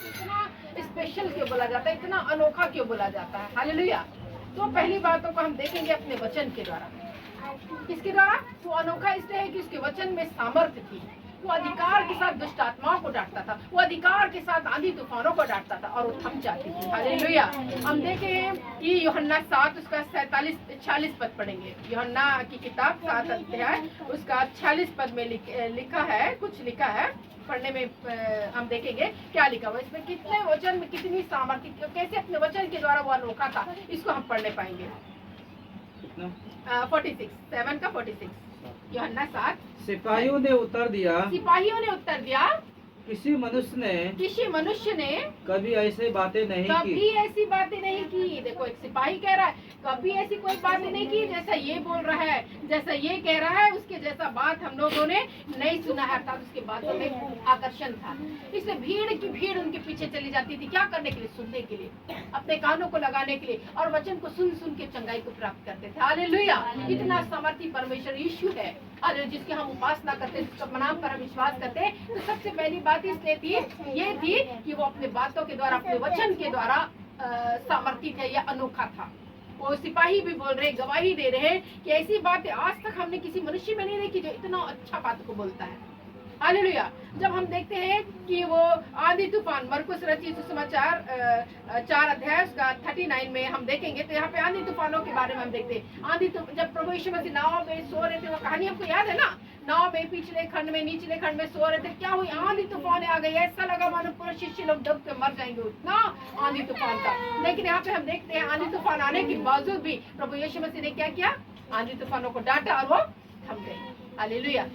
इतना स्पेशल क्यों बोला जाता है, इतना अनोखा क्यों बोला जाता है? हालेलुया। तो पहली बातों को हम देखेंगे अपने वचन के द्वारा। किसके द्वारा? वो अनोखा इसलिए है कि उसके वचन में सामर्थ्य थी। वो अधिकार के साथ दुष्ट आत्माओं को डांटता था, वो अधिकार के साथ आंधी तूफानों को डांटता था और वो थम जाती थी। हालेलुया। हम देखें कि यूहन्ना 7 उसका 46 पद पढ़ेंगे। यूहन्ना की किताब 7 अध्याय उसका 46 पद में लिखा है, कुछ लिखा है पढ़ने में हम देखेंगे क्या लिखा हुआ इसमें, कितने वचन में कितनी सामर्थ्य, कैसे अपने वचन के द्वारा वो अनोखा था, इसको हम पढ़ने पाएंगे। 46 7 का 46 यूहन्ना 7। सिपाहियों ने उत्तर दिया किसी मनुष्य ने कभी ऐसी बातें नहीं की। देखो एक सिपाही कह रहा है कभी ऐसी कोई बातें नहीं की जैसा ये बोल रहा है, जैसा ये कह रहा है, उसके जैसा बात हम लोगों ने नहीं सुना है। अर्थात उसके बातों में आकर्षण था, इसलिए भीड़ की भीड़ उनके पीछे चली जाती थी। क्या करने के लिए? सुनने के लिए, अपने कानों को लगाने के लिए, और वचन को सुन सुन के चंगाई को प्राप्त करते थे। हालेलुया। इतना सामर्थी परमेश्वर यीशु है और जिसकी हम उपासना करते, जिसका नाम पर हम विश्वास करते, तो सबसे पहली बात इसलिए थी ये थी कि वो अपने बातों के द्वारा, अपने वचन के द्वारा सामर्थी थे या अनोखा था। वो सिपाही भी बोल रहे, गवाही दे रहे हैं कि ऐसी बात आज तक हमने किसी मनुष्य में नहीं देखी जो इतना अच्छा बात को बोलता है। हालेलुया। जब हम देखते हैं कि वो आंधी तूफान, मरकुस रचित सुसमाचार 4 अध्याय उसका 39 में हम देखेंगे, तो यहाँ पे आंधी तूफानों के बारे में हम देखते हैं। आंधी जब प्रभु यीशु मसीह नाव में सो रहे थे, वो कहानी हमको याद है ना, नाव में पिछले खंड में निचले खंड में सो रहे थे, क्या हुई? आंधी तूफान आ गई, ऐसा लगा मानो पूरे शिष्य लोग डूब के मर जाएंगे, उतना आंधी तूफान था। लेकिन यहाँ पे हम देखते हैं आंधी तूफान आने के बावजूद भी प्रभु यीशु मसीह ने क्या किया? आंधी तूफानों को डांटा और वो थम गए। हालेलुया।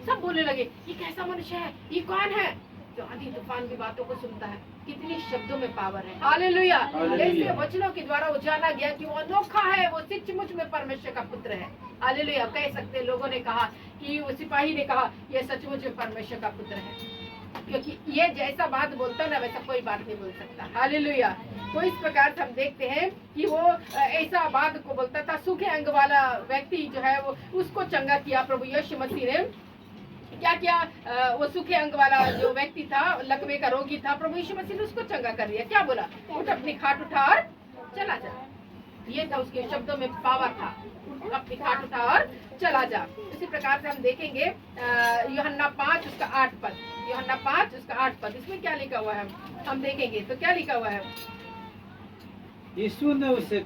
सब बोलने लगे ये कैसा मनुष्य है, ये कौन है जो आंधी तूफान की बातों को सुनता है? कितनी शब्दों में पावर है। हालेलुया। ऐसे वचनों के द्वारा वो जाना गया कि वो अनोखा है, वो सचमुच में परमेश्वर का पुत्र है। हालेलुया। कह सकते लोगों ने कहा कि वो सिपाही ने कहा ये सचमुच में परमेश्वर का पुत्र है, क्योंकि ये जैसा बात बोलता ना वैसा कोई बात नहीं बोल सकता। हालेलुया। तो इस प्रकार से हम देखते हैं कि वो ऐसा बात को बोलता था। सूखे अंग वाला व्यक्ति जो है वो उसको चंगा किया प्रभु यीशु मसीह ने। क्या किया? वो सूखे अंग वाला जो व्यक्ति था, लकवे का रोगी था, प्रभु यीशु मसीह ने उसको चंगा कर दिया। क्या बोला? उठ अपनी खाट उठा और चला जा। ये था उसके शब्दों में पावर था, अपनी खाट उठा और चला जा। इसी प्रकार से हम देखेंगे यूहन्ना 5 उसका 8 पद, यूहन्ना 5 उसका 8 पद, इसमें क्या लिखा हुआ है हम देखेंगे। तो क्या लिखा हुआ है? यीशु ने उससे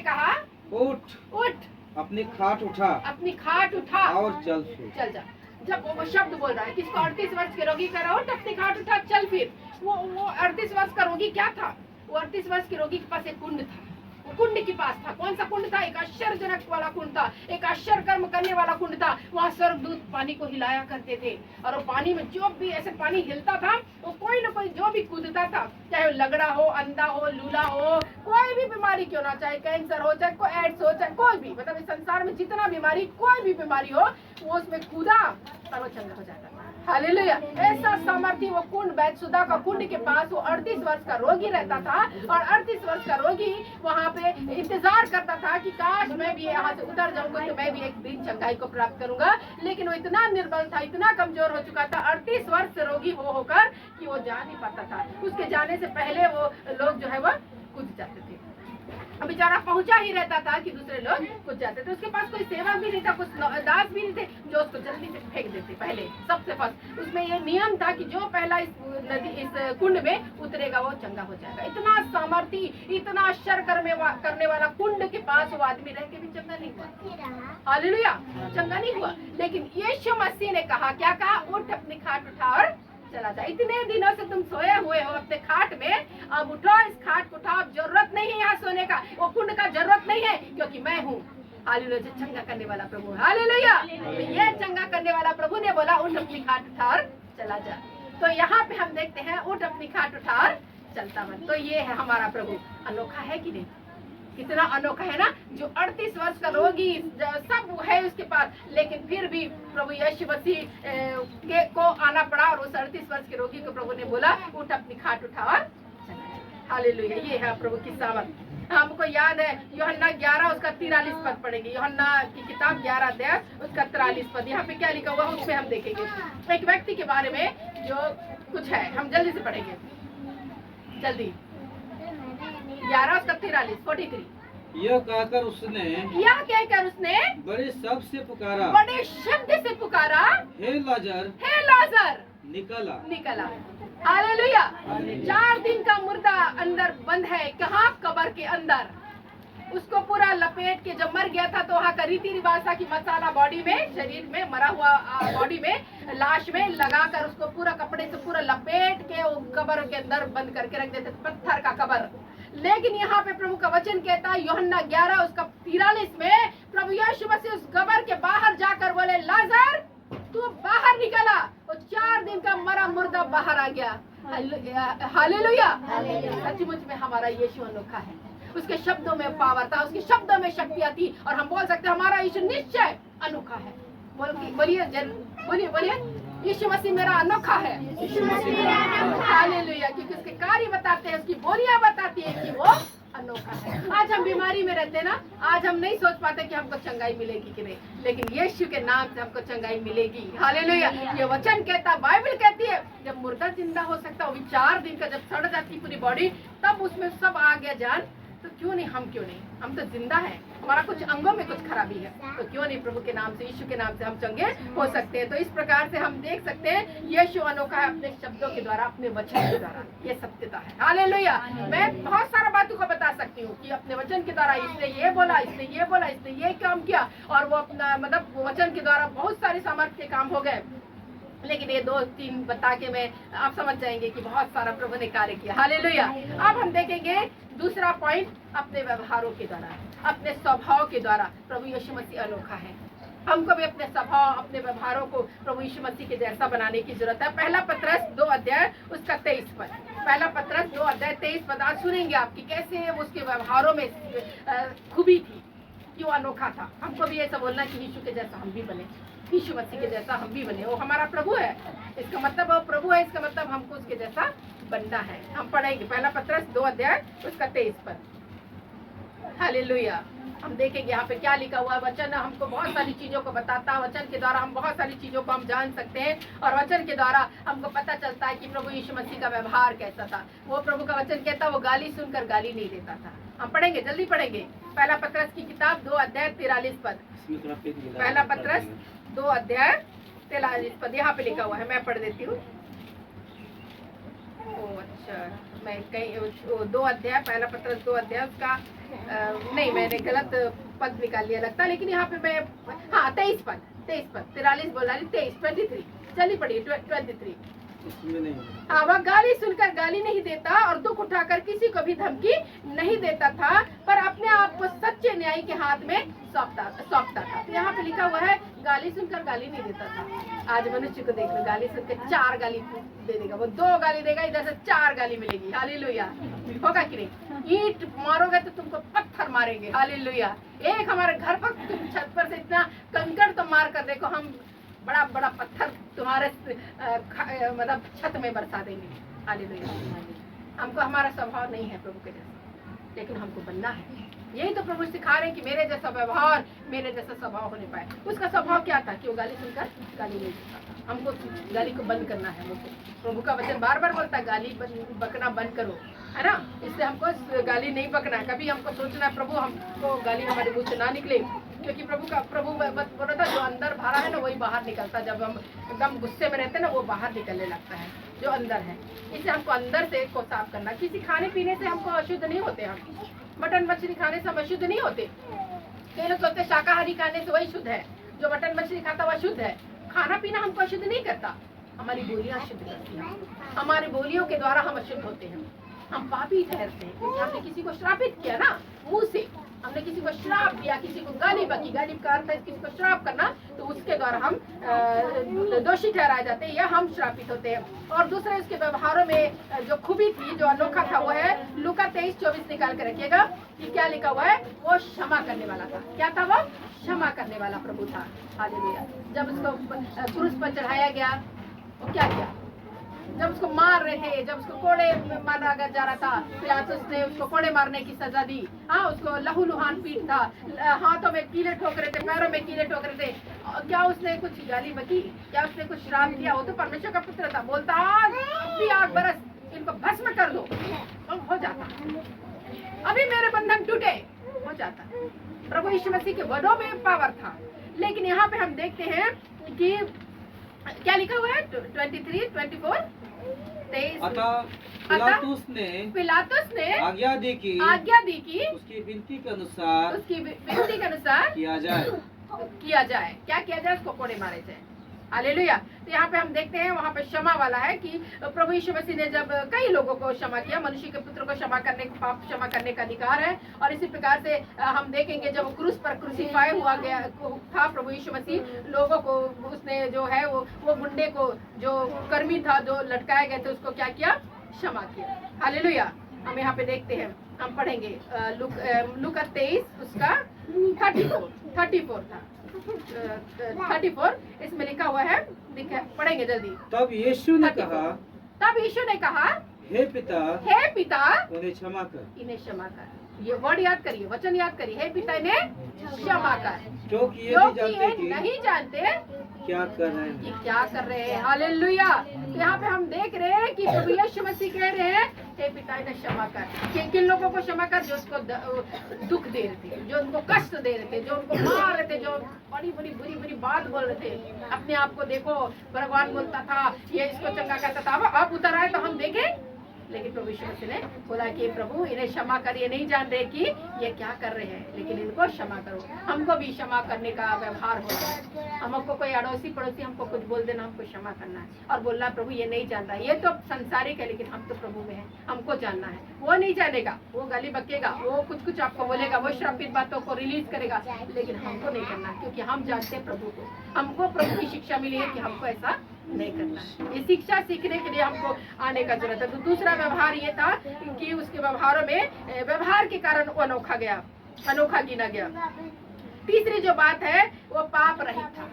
कहा उठ अपनी खाट उठा और चल जा। जब वो शब्द बोल रहा है किसको? 38 वर्ष के रोगी का उठ अपनी खाट उठा चल। फिर वो 38 वर्ष का रोगी क्या था? वो 38 वर्ष के रोगी के पास एक कुंड था, वो कुंड के पास था। कौन सा कुंड था? एक आश्चर्यजनक वाला कुंड था, एक आश्चर्य कर्म करने वाला कुंड था। वहाँ स्वर्गदूत पानी को हिलाया करते थे और वो पानी में जो भी ऐसे पानी हिलता था वो कोई ना कोई जो भी कूदता था, चाहे वो लगड़ा हो, अंधा हो, लूला हो, कोई भी बीमारी क्यों ना, चाहे कैंसर हो, चाहे कोई एड्स हो, चाहे कोई भी, मतलब इस संसार में जितना बीमारी, कोई भी बीमारी हो, वो उसमें कूदा और वो चंगा हो जाता था। हालेलुया। ऐसा सामर्थ्य वो कुंड, बैतसुदा का कुंड के पास वो 38 वर्ष का रोगी रहता था और 38 वर्ष का रोगी वहाँ पे इंतजार करता था कि काश मैं भी यहाँ से उतर जाऊंगा तो मैं भी एक दिन चंगाई को प्राप्त करूंगा। लेकिन वो इतना निर्बल था, इतना कमजोर हो चुका था 38 वर्ष से रोगी होकर कि वो जा नहीं पाता था। उसके जाने से पहले वो लोग जो है वो कूद जाते थे। बेचारा पहुंचा ही रहता था कि दूसरे लोग कुछ जाते थे। उसके पास कोई सेवक भी नहीं था, कुछ दास भी नहीं थे जो उसको जल्दी से फेंक देते। पहले सबसे फर्स्ट उसमें ये नियम था कि जो पहला इस कुंड में उतरेगा वो चंगा हो जाएगा। इतना सामर्थी, इतना आश्चर्य करने वाला कुंड के पास वो आदमी रह के भी चंगा नहीं हुआ। हालेलुया। चंगा नहीं हुआ। लेकिन यीशु मसीह ने कहा, क्या कहा? उठ अपनी खाट उठा और चला जा। इतने दिनों से तुम सोए हुए हो अपने खाट में, अब उठो, इस खाट को उठाओ। अब जरूरत नहीं है यहाँ सोने का, वो कुंड का जरूरत नहीं है, क्योंकि मैं हूँ। हालेलुया। चंगा करने वाला प्रभु। हालेलुया। ये चंगा करने वाला प्रभु ने बोला उठ अपनी खाट उठा और चला जा। तो यहाँ पे हम देखते हैं उठ अपनी खाट उठा और चलता बन। तो ये है हमारा प्रभु। अनोखा है कि नहीं? कितना अनोखा है ना, जो 38 वर्ष का रोगी सब है उसके पास, लेकिन फिर भी प्रभु यीशु मसीह को आना पड़ा और उस 38 वर्ष के रोगी को प्रभु ने बोला उठ अपनी खाट उठा और चला। हालेलुया। ये है प्रभु की सामर्थ। हमको याद है यूहन्ना 11 उसका 43 पद पढ़ेंगे। यूहन्ना की किताब 11 अध्याय उसका 43 पद। यहाँ पे क्या लिखा हुआ है उसमें हम देखेंगे एक व्यक्ति के बारे में जो कुछ है, हम जल्दी से पढ़ेंगे। जल्दी 11 उसका 43 यह कहकर उसने बड़े शब्द से पुकारा, हे लाजर निकला। हालेलुया। 4 दिन का मुर्दा अंदर बंद है, कहाँ? कब्र के अंदर। उसको पूरा लपेट के, जब मर गया था तो वहाँ का रीति रिवाज था कि मसाला बॉडी में, शरीर में, मरा हुआ बॉडी में, लाश में लगाकर उसको पूरा कपड़े से पूरा लपेट के वो कब्र के अंदर बंद करके रख देते, पत्थर का कब्र। लेकिन यहाँ पे प्रभु का वचन कहता है यूहन्ना 11 उसका 43 में प्रभु यीशु मसीह उस कब्र के बाहर जाकर बोले, लाजर तू बाहर निकला। वो 4 दिन का मरा मुर्दा बाहर आ गया। हालेलुया। सचमुच में हमारा यीशु अनोखा है। उसके शब्दों में पावर था, उसके शब्दों में शक्तियाँ थी, और हम बोल सकते हैं हमारा यीशु निश्चय अनोखा है। बोलिए यीशु मसीह मेरा अनोखा है। हालेलुया। क्योंकि उसके कार्य बताते हैं, उसकी बोलियां बताती है कि वो अनोखा है। आज हम बीमारी में रहते हैं ना, आज हम नहीं सोच पाते कि हमको चंगाई मिलेगी कि नहीं, लेकिन यीशु के नाम से हमको चंगाई मिलेगी। हालेलुया। ये वचन कहता, बाइबल कहती है जब मुर्दा जिंदा हो सकता, वो भी 4 दिन का जब सड़ जाती पूरी बॉडी, तब उसमें सब आ गया जान, तो क्यों नहीं हम तो जिंदा हैं, हमारा कुछ अंगों में कुछ खराबी है, तो क्यों नहीं प्रभु के नाम से, यीशु के नाम से हम चंगे हो सकते हैं। तो इस प्रकार से हम देख सकते हैं यीशु अनोखा है अपने शब्दों के द्वारा, अपने वचन के द्वारा। ये सत्यता है। हालेलुया। मैं बहुत सारा बातों को बता सकती हूँ कि अपने वचन के द्वारा इसने ये बोला, इसने ये काम किया, और वो अपना मतलब वचन के द्वारा बहुत सारे सामर्थ्य के काम हो गए। लेकिन ये 2-3 बता के मैं आप समझ जाएंगे कि बहुत सारा प्रभु ने कार्य किया। हालेलुया। अब हम देखेंगे दूसरा पॉइंट, अपने व्यवहारों के द्वारा, अपने स्वभाव के द्वारा प्रभु यीशु मसीह अनोखा है। हमको भी अपने स्वभाव, अपने व्यवहारों को प्रभु यीशु मसीह के जैसा बनाने की जरूरत है। पहला पत्रस 2 अध्याय उसका 23 पद। पहला पत्रस 2 अध्याय 23 पद। आज सुनेंगे आपकी कैसे उसके व्यवहारों में खूबी थी, क्यों अनोखा था। हमको भी ऐसा बोलना कि यीशु के जैसा हम भी बने, यीशु मसीह के जैसा हम भी बने। वो हमारा प्रभु है, इसका मतलब वो प्रभु है, इसका मतलब हमको उसके जैसा बनना है। हम पढ़ेंगे पहला पत्रस 2 अध्याय उसका 23 पद। हालेलुया। हम देखेंगे यहाँ पे क्या लिखा हुआ है। वचन हमको बहुत सारी चीजों को बताता है, वचन के द्वारा हम बहुत सारी चीजों को हम जान सकते हैं, और वचन के द्वारा हमको पता चलता है कि प्रभु यीशु मसीह का व्यवहार कैसा था। वो प्रभु का वचन कहता, वो गाली सुनकर गाली नहीं देता था। हम पढ़ेंगे, जल्दी पढ़ेंगे। पहला पत्रस की किताब 2 अध्याय 43 पद। पहला पत्रस 2 अध्याय 43 पद यहाँ पे लिखा हुआ है, मैं पढ़ देती हूँ। अच्छा, मैं कहीं 2 अध्याय, पहला पत्रस 2 अध्याय उसका नहीं, मैंने गलत पद निकाल लिया लगता, लेकिन यहाँ पे मैं 23 पद 43 बोल रही, 23 चलिए पढ़िए 23। वह गाली सुनकर गाली नहीं देता और दुख उठाकर किसी को भी धमकी नहीं देता था, पर अपने आप को सच्चे न्यायी के हाथ में सौंपता था। तो यहाँ पे लिखा हुआ है गाली सुनकर गाली नहीं देता था। आज मनुष्य को देख लो, गाली सुनकर 4 गाली दे देगा, वो 2 गाली देगा, इधर से 4 गाली मिलेगी। हालेलुया। होगा कि नहीं? ईंट मारोगे तो तुमको पत्थर मारेंगे। हालेलुया। एक हमारे घर पर तुम छत पर से इतना कंकड़ तो मार कर देखो, हम बड़ा बड़ा पत्थर तुम्हारे मतलब छत में बरसा देंगे। हालेलुया। हमको हमारा स्वभाव नहीं है प्रभु के जैसा, लेकिन हमको बनना है। यही तो प्रभु सिखा रहे हैं कि मेरे जैसा व्यवहार, मेरे जैसा स्वभाव होने पाए। उसका स्वभाव क्या था कि वो गाली सुनकर गाली नहीं देता था। हमको गाली को बंद करना है। वो प्रभु का वचन बार बार बोलता है गाली बकना बंद करो, है ना। इसलिए हमको गाली नहीं बकना है। कभी हमको सोचना है प्रभु हमको गाली हमारे मुँह से ना निकले, क्योंकि प्रभु बोल रहा था जो अंदर भरा है ना वही बाहर निकलता है। जब हम एकदम गुस्से में रहते हैं ना, वो बाहर निकलने लगता है जो अंदर है। इसलिए हमको अंदर से को साफ करना। किसी खाने पीने से हमको अशुद्ध नहीं होते। हम मटन मछली खाने से हम अशुद्ध नहीं होते। कई लोग सोचते शाकाहारी खाने से वही शुद्ध है, जो मटन मछली खाता वह शुद्ध है। खाना पीना हमको अशुद्ध नहीं करता, हमारी बोलियां अशुद्ध करती हैं। हमारी बोलियों के द्वारा हम अशुद्ध होते हैं, हम पापी ठहरते हैं। क्योंकि हमने किसी को श्रापित किया ना मुंह से, हमने किसी को श्राप दिया, किसी को गाली बकी। गाली का अर्थ है किसी को श्राप करना, तो उसके द्वारा हम दोषी ठहराए जाते हैं या हम श्रापित होते हैं। और दूसरे उसके व्यवहारों में जो खूबी थी, जो अनोखा था, वो है लूका 23:24 निकाल कर रखिएगा कि क्या लिखा हुआ है। वो क्षमा करने वाला था। क्या था वो? क्षमा करने वाला प्रभु था। हालेलुया। जब उसको क्रूस पर चढ़ाया गया, वो क्या किया? जब उसको मार रहे थे, जब उसको कोड़े मारा जा रहा था, पिलातुस ने उसको कोड़े मारने की सजा दी। हाँ, उसको लहूलुहान पीट था, हाथों में कीले ठोक रहे थे, पैरों में कीले ठोक रहे थे। क्या उसने कुछ गाली बकी? क्या उसने कुछ श्राप किया? वो तो परमेश्वर का पुत्र था। बोलता आग बरस, इनको भस्म कर दो। हो जाता, अभी मेरे बंधन टूटे, हो जाता। प्रभु यीशु मसीह के वर्डों में पावर था। लेकिन यहाँ पे हम देखते हैं कि क्या लिखा हुआ है 23, 24, 23। पिलातुस ने आज्ञा दी कि उसकी विनती के अनुसार किया जाए। क्या किया जाए? उसको कोड़े मारे जाए। हालेलुया। तो यहाँ पे हम देखते हैं वहाँ पे क्षमा वाला है कि प्रभु यीशु मसीह ने जब कई लोगों को क्षमा किया, मनुष्य के पुत्र को क्षमा करने, पाप क्षमा करने का अधिकार है। और इसी प्रकार से हम देखेंगे जब क्रूस पर क्रूसीफाई हुआ गया था प्रभु यीशु मसीह, लोगों को उसने जो है वो गुंडे को, जो कर्मी था, जो लटकाए गए थे, उसको क्या किया? क्षमा किया। हालेलुया। हम यहाँ पे देखते हैं, हम पढ़ेंगे लूका 23 उसका 34 था 34 इसमें लिखा हुआ है, पढ़ेंगे जल्दी। तब यीशु ने कहा, हे पिता उन्हें क्षमा कर। ये वर्ड याद करिए, वचन याद करिए, हे पिता इन्हें क्षमा कर, क्योंकि ये नहीं जानते क्या कर रहे हैं। हालेलुया। तो यहाँ पे हम देख रहे हैं कि प्रभु यीशु मसीह कह रहे हैं, हे पिता इन्हें क्षमा कर। किन लोगों को क्षमा कर? जो उसको दुख दे रहे थे, जो उनको कष्ट दे रहे थे, जो उनको मार रहे थे, जो बड़ी बुरी बात बोल रहे थे। अपने आप को देखो, भगवान बोलता था, ये इसको चंगा करता था, अब उतर आए तो हम देखें। लेकिन प्रभु यीशु मसीह ने बोला कि प्रभु इन्हें क्षमा कर, ये नहीं जान रहे कि ये क्या कर रहे हैं, लेकिन इनको क्षमा करो। हमको भी क्षमा करने का व्यवहार होता है। हमको कोई अड़ोसी पड़ोसी हमको कुछ बोल देना, हमको क्षमा करना है और बोलना प्रभु ये नहीं जानता, ये तो संसारिक है, लेकिन हम तो प्रभु में हैं, हमको जानना है। वो नहीं जानेगा, वो गाली बकेगा, वो कुछ आपको बोलेगा, वो श्रापित बातों को रिलीज करेगा, लेकिन हमको नहीं करना, क्योंकि हम जानते हैं प्रभु को। हमको प्रभु की शिक्षा मिली है कि हमको ऐसा नहीं करना। ये शिक्षा सीखने के लिए हमको आने का जरूरत है। तो दूसरा व्यवहार ये था कि उसके व्यवहारों में, व्यवहार के कारण वो अनोखा गिना गया। तीसरी जो बात है वो पाप रहित था।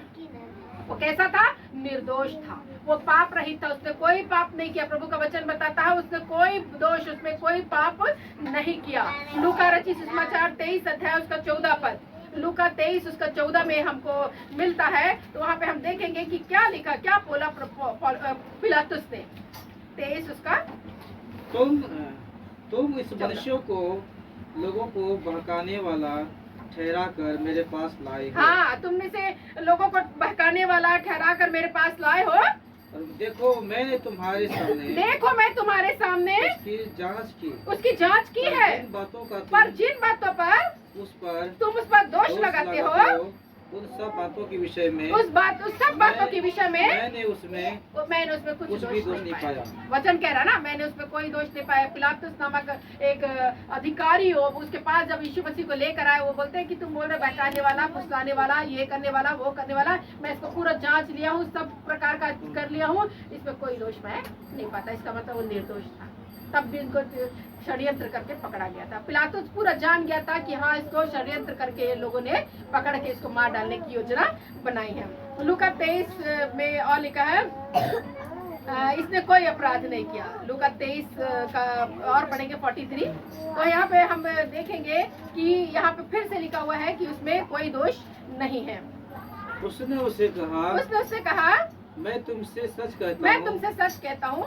वो कैसा था? निर्दोष था। वो पाप रहित था, उसने कोई पाप नहीं किया। प्रभु का वचन बताता है उसने कोई दोष, उसमें कोई पाप नहीं किया। लूका रचित सुसमाचार 23 अध्याय उसका 14 पद, लूका 23 उसका 14 में हमको मिलता है। तो वहाँ पे हम देखेंगे कि क्या लिखा, क्या बोला पिलातुस ने। 23 उसका, तुम इस मनुष्य को लोगों को बहकाने वाला ठहरा कर मेरे पास लाए हो। हाँ, तुमने से लोगों को बहकाने वाला ठहरा कर मेरे पास लाए हो। और देखो मैंने तुम्हारे सामने उसकी जांच की है। पर जिन बातों पर तुम उस पर दोष लगाते हो, उन सब बातों के विषय में, उस सब बातों के विषय में मैंने उसमें कुछ भी दोष नहीं पाया। वचन कह रहा ना, मैंने उसमें कोई दोष नहीं पाया। पिलातुस नामक एक अधिकारी हो, उसके पास जब यीशु मसीह को लेकर आए, वो बोलते हैं कि तुम बोल रहे बहकाने वाला, फुसलाने वाला, ये करने वाला, वो करने वाला, मैं इसको पूरा जांच लिया हूँ, सब प्रकार का कर लिया हूँ, इसमें कोई दोष मैं नहीं पाता। इसका मतलब वो निर्दोष था। तब भी इनको षड्यंत्र करके पकड़ा गया था। पिलातुस पूरा जान गया था कि हाँ, इसको षड्यंत्र करके ये लोगों ने पकड़ के इसको मार डालने की योजना बनाई है। लूका 23 में और लिखा है इसने कोई अपराध नहीं किया। लूका 23 का और पढ़ेंगे 43। तो यहाँ पे हम देखेंगे कि यहाँ पे फिर से लिखा हुआ है कि उसमें कोई दोष नहीं है। उसने उससे कहा मैं तुमसे सच कहता हूँ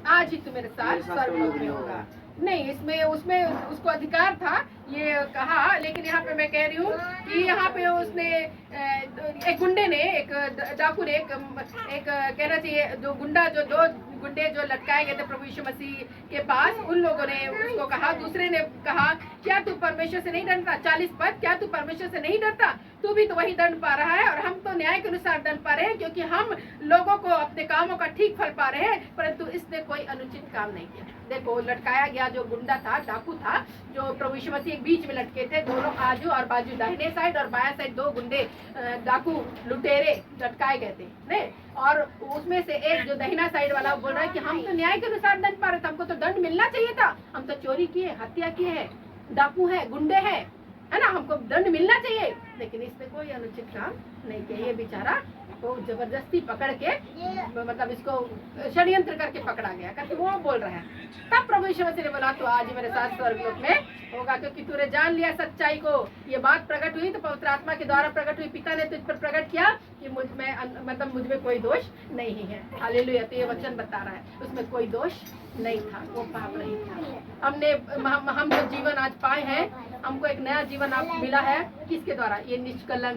आज ही तू मेरे साथ स्वर्गलोक में होगा। नहीं, इसमें उसमें उसको अधिकार था ये कहा, लेकिन यहाँ पे मैं कह रही हूँ कि यहाँ पे उसने एक गुंडे ने, एक डाकू ने, एक कहना चाहिए जो गुंडा, जो दो गुंडे जो लटकाए गए थे प्रभु यीशु मसीह के पास, उन लोगों ने उसको कहा, दूसरे ने कहा क्या तू परमेश्वर से नहीं डरता? 40 पद, क्या तू परमेश्वर से नहीं डरता? तू भी तो वही दंड पा रहा है और हम तो न्याय के अनुसार दंड पा रहे हैं, क्योंकि हम लोगों को अपने कामों का ठीक फल पा रहे हैं, परंतु इसने कोई अनुचित काम नहीं किया। देखो, लटकाया गया जो गुंडा था, डाकू था, जो प्रभु यीशु मसीह एक बीच में लटके थे, दोनों आजू और बाजू, दाहिने साइड और बायां साइड दो गुंडे डाकू लुटेरे लटकाए गए थे नहीं, और उसमें से एक जो दाहिना साइड वाला बोल रहा है कि हम तो न्याय के अनुसार दंड पा रहे थे, हमको तो दंड मिलना चाहिए था, हम तो चोरी किए, हत्या किए हैं, डाकू है, गुंडे है ना, हमको दंड मिलना चाहिए, लेकिन इसने कोई अनुचित काम नहीं किया। ये बेचारा वो जबरदस्ती पकड़ के मतलब इसको षड्यंत्र करके पकड़ा गया करके वो बोल रहा है। तब प्रभु यीशु मसीह ने बोला तो आज मेरे साथ स्वर्गलोक में होगा, क्योंकि तूने जान लिया सच्चाई को। ये बात प्रकट हुई तो पवित्र आत्मा के द्वारा प्रकट हुई, पिता ने तुझ पर प्रकट किया कि मुझ में कोई दोष नहीं है। हालेलुया। तो ये वचन बता रहा है उसमें कोई दोष नहीं था, वो पाप नहीं था। हम जो जीवन आज पाए हैं, हमको एक नया जीवन आप मिला है। किसके द्वारा? ये निष्कलंक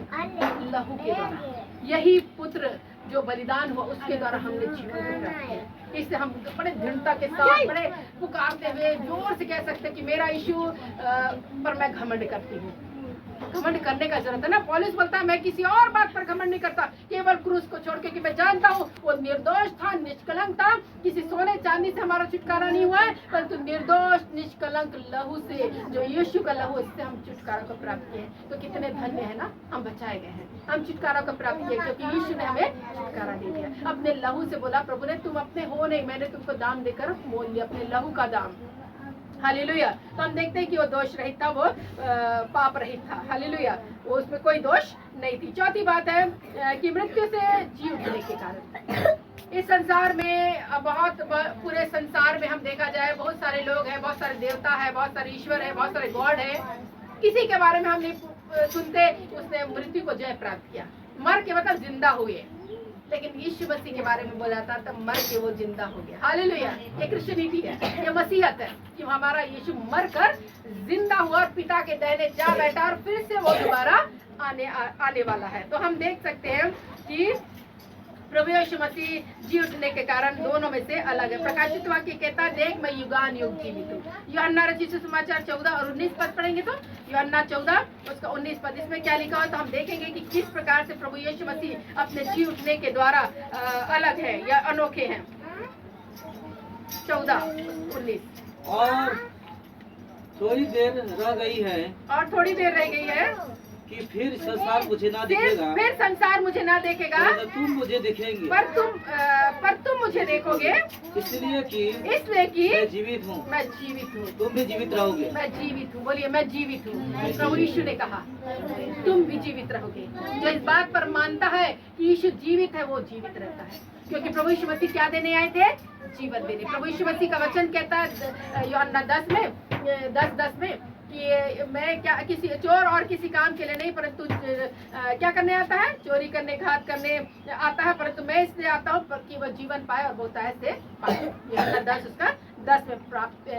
लहू के द्वारा। यही पुत्र जो बलिदान हुआ उसके द्वारा हमने जीवन को प्राप्त किया। इससे हम बड़े दृढ़ता के साथ, बड़े पुकारते हुए जोर से कह सकते हैं कि मेरा यीशु पर मैं घमंड करती हूँ। घमंड करने का जरूरत है ना। पौलुस बोलता है मैं किसी और बात पर घमंड नहीं करता, केवल क्रूस को छोड़ के कि मैं जानता हूँ वो निर्दोष था, निष्कलंक था। किसी सोने चांदी से हमारा छुटकारा नहीं हुआ है, परंतु निर्दोष निष्कलंक लहू से, जो यीशु का लहू, इससे हम छुटकारा को प्राप्त किए। तो कितने धन्य है ना, हम बचाए गए हैं, हम छुटकारा को प्राप्त किए क्योंकि यीशु ने हमें छुटकारा दे दिया। अपने लहू से बोला प्रभु ने, तुम अपने हो नहीं, मैंने तुमको दाम देकर मोल लिया, अपने लहू का दाम। हालेलुया। तो हम देखते हैं कि वो दोष रहित था, वो पाप रहित था। हालेलुया। वो उसमें कोई दोष नहीं थी। चौथी बात है कि मृत्यु से जी उठने के कारण इस संसार में पूरे संसार में हम देखा जाए बहुत सारे लोग हैं, बहुत सारे देवता है, बहुत सारे ईश्वर है, बहुत सारे गॉड है। किसी के बारे में हम नहीं सुनते उसने मृत्यु को जय प्राप्त किया, मर के मतलब जिंदा हुए। लेकिन यीशु मसीह के बारे में बोला था तब मर के वो जिंदा हो गया। हालेलुया। ये क्रिश्चियनिटी है, ये मसीहत है कि हमारा यीशु मर कर जिंदा हुआ और पिता के दाहिने जा बैठा और फिर से वो दोबारा आने वाला है। तो हम देख सकते हैं कि प्रभु यीशु मसीह जी उठने के कारण दोनों में से अलग है। प्रकाशित वाक्य कहता है, देख मैं युगान युग जीवित हूँ। यूहन्ना रचित सुसमाचार 14 और 19 पद पढ़ेंगे तो यूहन्ना 14 उसका 19 पद, इसमें क्या लिखा हो तो हम देखेंगे कि किस प्रकार से प्रभु यीशु मसीह अपने जी उठने के द्वारा अलग है या अनोखे हैं। 14:19 और थोड़ी देर रह गई है कि फिर संसार मुझे ना देखेगा, फिर संसार मुझे ना देखेगा, तुम मुझे देखेंगे, पर तुम मुझे देखोगे, इसलिए कि मैं जीवित हूँ, तुम भी जीवित रहोगे। मैं जीवित हूँ, बोलिए मैं जीवित हूँ। प्रभु यीशु ने कहा तुम भी जीवित रहोगे। जो इस बात पर मानता है कि यीशु जीवित है वो जीवित रहता है, क्योंकि प्रभु यीशु मसीह क्या देने आए थे? जीवन देने। प्रभु यीशु मसीह का वचन कहता है यूहन्ना 10:10 में कि मैं क्या किसी चोर और किसी काम के लिए नहीं, परंतु क्या करने आता है? चोरी करने, घात करने आता है, परंतु मैं इसलिए आता हूँ कि वह जीवन पाए और बहुतायत से पाए। यूहन्ना 10:10 में प्राप्त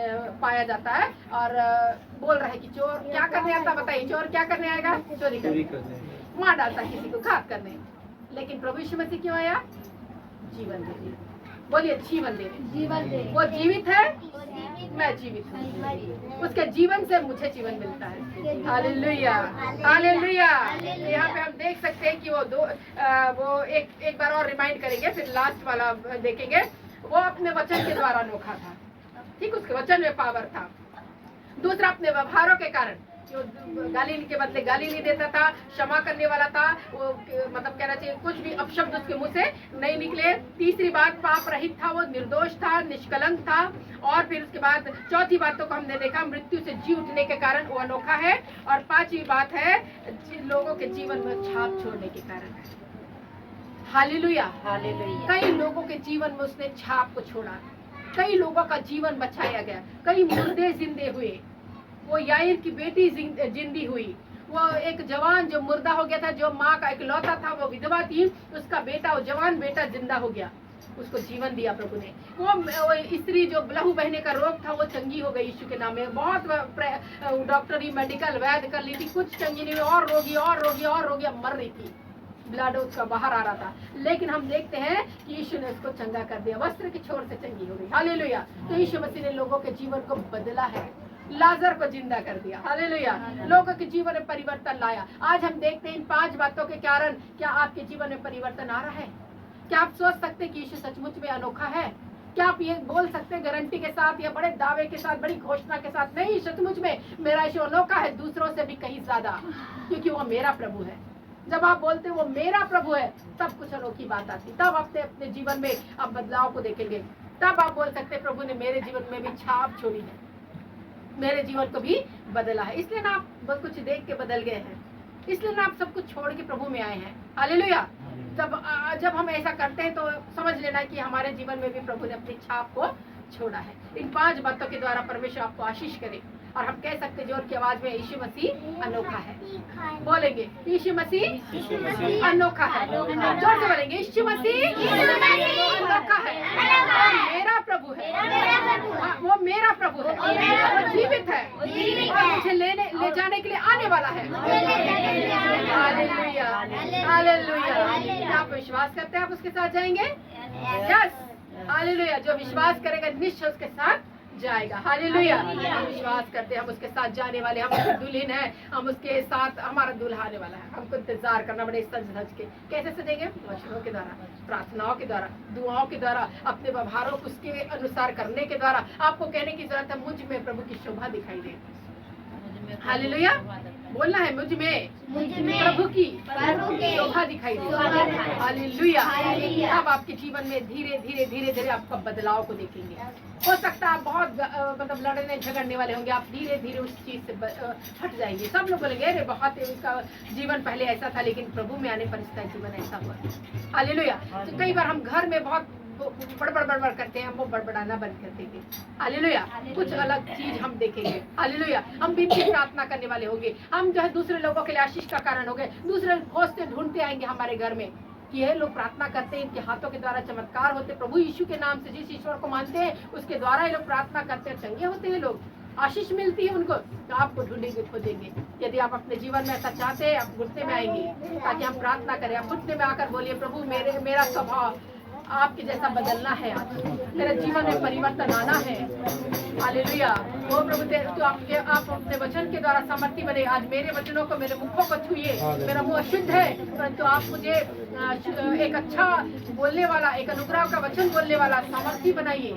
पाया जाता है। और बोल रहा है कि चोर क्या करने आता, बताइए चोर क्या करने आएगा? चोरी करने, मार डालता है किसी को, घात करने। लेकिन प्रभु यीशु मसीह क्यों आया? जीवन देने। बोलिए जीवन देने। वो जीवित है, मैं जीवित हूँ, उसके जीवन से मुझे जीवन मिलता है। Hallelujah, hallelujah. यहाँ पे हम देख सकते हैं कि वो एक बार और रिमाइंड करेंगे, फिर लास्ट वाला देखेंगे। वो अपने वचन के द्वारा अनोखा था, ठीक, उसके वचन में पावर था। दूसरा अपने व्यवहारों के कारण, जो गाली के बदले गाली नहीं देता था, क्षमा करने वाला था, वो मतलब कहना चाहिए कुछ भी अपशब्द उसके मुंह से नहीं निकले। तीसरी बात, पाप रहित था, वो निर्दोष था, निष्कलंक था। और फिर उसके बाद चौथी बातों को हमने देखा, मृत्यु से जी उठने के कारण वो अनोखा है। और पांचवी बात है लोगों के जीवन में छाप छोड़ने के कारण है। Hallelujah, hallelujah. कई लोगों के जीवन में उसने छाप को छोड़ा, कई लोगों का जीवन बचाया गया, कई मुर्दे जिंदे हुए। वो याईर की बेटी जिंदी हुई, वो एक जवान जो मुर्दा हो गया था, जो माँ का इकलौता था, वो विधवा थी, उसका बेटा, वो जवान बेटा जिंदा हो गया, उसको जीवन दिया प्रभु ने। वो स्त्री जो लहू बहने का रोग था वो चंगी हो गई यीशु के नाम में। बहुत डॉक्टरी मेडिकल वैद कर ली थी, कुछ चंगी नहीं हुई, और रोगी मर रही थी, ब्लड उसका बाहर आ रहा था। लेकिन हम देखते हैं कि यीशु ने उसको चंगा कर दिया, वस्त्र की छोर से चंगी हो गई। हालेलुया। तो यीशु मसीह ने लोगों के जीवन को बदला है, लाजर को जिंदा कर दिया। हालेलुया। लोगों के जीवन में परिवर्तन लाया। आज हम देखते हैं इन 5 बातों के कारण क्या आपके जीवन में परिवर्तन आ रहा है? क्या आप सोच सकते हैं कि यीशु सचमुच में अनोखा है? क्या आप ये बोल सकते हैं गारंटी के साथ या बड़े दावे के साथ, बड़ी घोषणा के साथ, नहीं सचमुच में मेरा यीशु अनोखा है, दूसरों से भी कहीं ज्यादा, क्योंकि वो मेरा प्रभु है। जब आप बोलते हैं वो मेरा प्रभु है, तब कुछ अनोखी बात आती, तब अपने जीवन में आप बदलाव को देखेंगे। तब आप बोल सकते हैं प्रभु ने मेरे जीवन में भी छाप छोड़ी है, मेरे जीवन को भी बदला है। इसलिए ना आप बहुत कुछ देख के बदल गए हैं, इसलिए ना आप सब कुछ छोड़ के प्रभु में आए हैं। हालेलुया। जब हम ऐसा करते हैं तो समझ लेना कि हमारे जीवन में भी प्रभु ने अपनी छाप को छोड़ा है। इन 5 बातों के द्वारा परमेश्वर आपको आशीष करे। और हम कह सकते जोर की आवाज में, यीशु मसीह अनोखा है। बोलेंगे यीशु मसीह अनोखा है। जोर से बोलेंगे यीशु मसीह अनोखा है। मेरा प्रभु है, वो मेरा प्रभु है, वो जीवित है और मुझे ले जाने के लिए आने वाला है। Hallelujah, hallelujah. क्या आप विश्वास करते हैं आप उसके साथ जाएंगे? Yes, hallelujah. जो विश्वास करेगा निश्चय उसके साथ जाएगा। हालेलुया। हम विश्वास करते हैं हम उसके साथ जाने वाले, हम उसकी दुल्हन है, हम उसके साथ, हमारा दूल्हा आने वाला है। हमको इंतजार करना पड़े सज धज के। कैसे सजेंगे? वचनों के द्वारा, प्रार्थनाओं के द्वारा, दुआओं के द्वारा, अपने व्यवहारों को उसके अनुसार करने के द्वारा। आपको कहने की जरूरत है मुझ में प्रभु की शोभा दिखाई दे। हालेलुया। बोलना है मुझ में प्रभु की शोभा दिखाई दे। हालेलुया। अब आपके जीवन में धीरे धीरे धीरे धीरे आपका बदलाव को देखेंगे। हो सकता है आप बहुत मतलब लड़ने झगड़ने वाले होंगे, आप धीरे धीरे उस चीज से हट जाएंगे। सब लोग बोलेंगे अरे बहुत इसका जीवन पहले ऐसा था, लेकिन प्रभु में आने पर इसका जीवन ऐसा हुआ। हालेलुया। तो कई बार हम घर में बहुत बड़बड़ करते हैं, हम वो बड़बड़ाना बंद कर देंगे। हालेलुया। कुछ अलग चीज हम देखेंगे। हालेलुया। हम विनती प्रार्थना करने वाले होंगे। हम जो है दूसरे लोगों के लिए आशीष का कारण होंगे। दूसरे खोजते ढूंढते आएंगे हमारे घर में कि ये लोग प्रार्थना करते हैं, इनके हाथों के द्वारा चमत्कार होते, प्रभु यीशु के नाम से जिस ईश्वर को मानते हैं उसके द्वारा ये लोग प्रार्थना करते हैं, चंगे होते हैं लोग, आशीष मिलती है उनको। तो आपको ढूंढेंगे, खोजेंगे। यदि आप अपने जीवन में ऐसा चाहते हैं, आप घुटने में आएंगे ताकि हम प्रार्थना करें। आप घुटने में आकर बोलिए प्रभु मेरा स्वभाव आपके जैसा बदलना है, आज मेरे जीवन में परिवर्तन आना है। हालेलुया। वो प्रभु तो आप अपने वचन के द्वारा सामर्थ्य बने। आज मेरे वचनों को, मेरे मुखों को छुइए। मेरा मुंह अशुद्ध है, परंतु आप मुझे एक अच्छा बोलने वाला, एक अनुग्रह का वचन बोलने वाला सामर्थ्य बनाइए।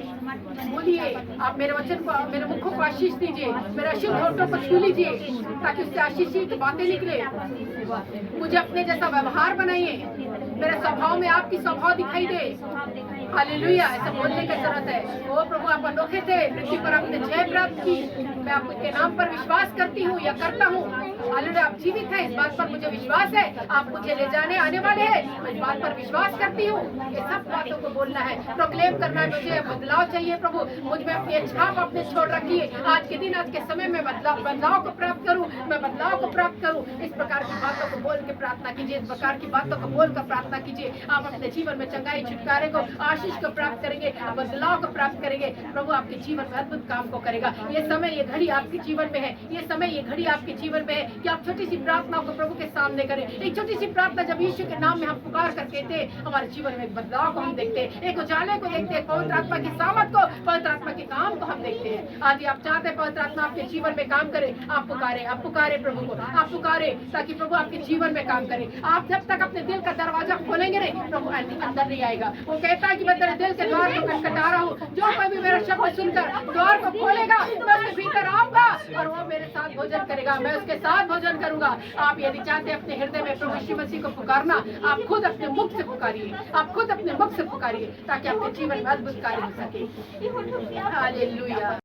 बोलिए आप मेरे वचन को, मेरे मुखों को आशीष दीजिए, मेरे अशुद्ध होठों को छू लीजिए ताकि उससे आशीषित बातें निकले। मुझे अपने जैसा व्यवहार बनाइए, मेरे स्वभाव में आपकी स्वभाव दिखाई दे। हालेलुया। ऐसा बोलने की जरूरत है। ओ प्रभु आप अनोखे थे, पृथ्वी पर आपने जय प्राप्त की। मैं आपके नाम पर विश्वास करती हूँ या करता हूँ। हालेलुया। आप जीवित हैं, इस बात पर मुझे विश्वास है। आप मुझे ले जाने आने वाले हैं, मैं इस बात पर विश्वास करती हूँ। ये सब बातों को बोलना है, प्रोक्लेम करना है। मुझे बदलाव चाहिए प्रभु, मुझ में अपनी छाप आपने छोड़ रखी है। आज के दिन, आज के समय में बदलाव को प्राप्त करूँ, मैं बदलाव को प्राप्त करूँ। इस प्रकार की बातों को बोल के प्रार्थना कीजिए, इस प्रकार की बातों को बोलकर प्रार्थना कीजिए। आप अपने जीवन में चंगाई, छुटकारे को, आशीष को प्राप्त करेंगे, बदलाव को प्राप्त करेंगे। प्रभु आपके जीवन में अद्भुत काम को करेगा। ये समय, ये घड़ी आपके जीवन में है। ये समय, ये घड़ी आपके जीवन में है कि आप छोटी सी प्रार्थना को प्रभु के सामने करें। एक छोटी सी प्रार्थना जब यीशु के नाम में हम पुकार कर कहते हैं, हमारे जीवन में एक बदलाव को हम देखते हैं, एक उजाले को देखते हैं, पवित्र आत्मा की सामर्थ को, पवित्र आत्मा के काम को हम देखते हैं। आज आप चाहते हैं पवित्र आत्मा आपके जीवन में काम करे, आप पुकारे प्रभु को, आप पुकारे ताकि प्रभु आपके जीवन में काम करे। आप जब तक अपने दिल का दरवाजा खोलेंगे नहीं, प्रभु अंदर नहीं आएगा। वो कहता है कि मैं तेरे दिल के द्वार को खटखटा रहा हूँ, जो कोई भी मेरा शब्द सुनकर द्वार को खोलेगा, मैं उसके भीतर आऊंगा और वो मेरे साथ भोजन करेगा, मैं उसके साथ भोजन करूंगा। आप यदि चाहते हैं अपने हृदय में प्रभु यीशु मसीह को पुकारना, आप खुद अपने मुख से पुकारिए, आप खुद अपने मुख से पुकारिए ताकि आपके जीवन में अद्भुत कार्य हो सके। हालेलुया।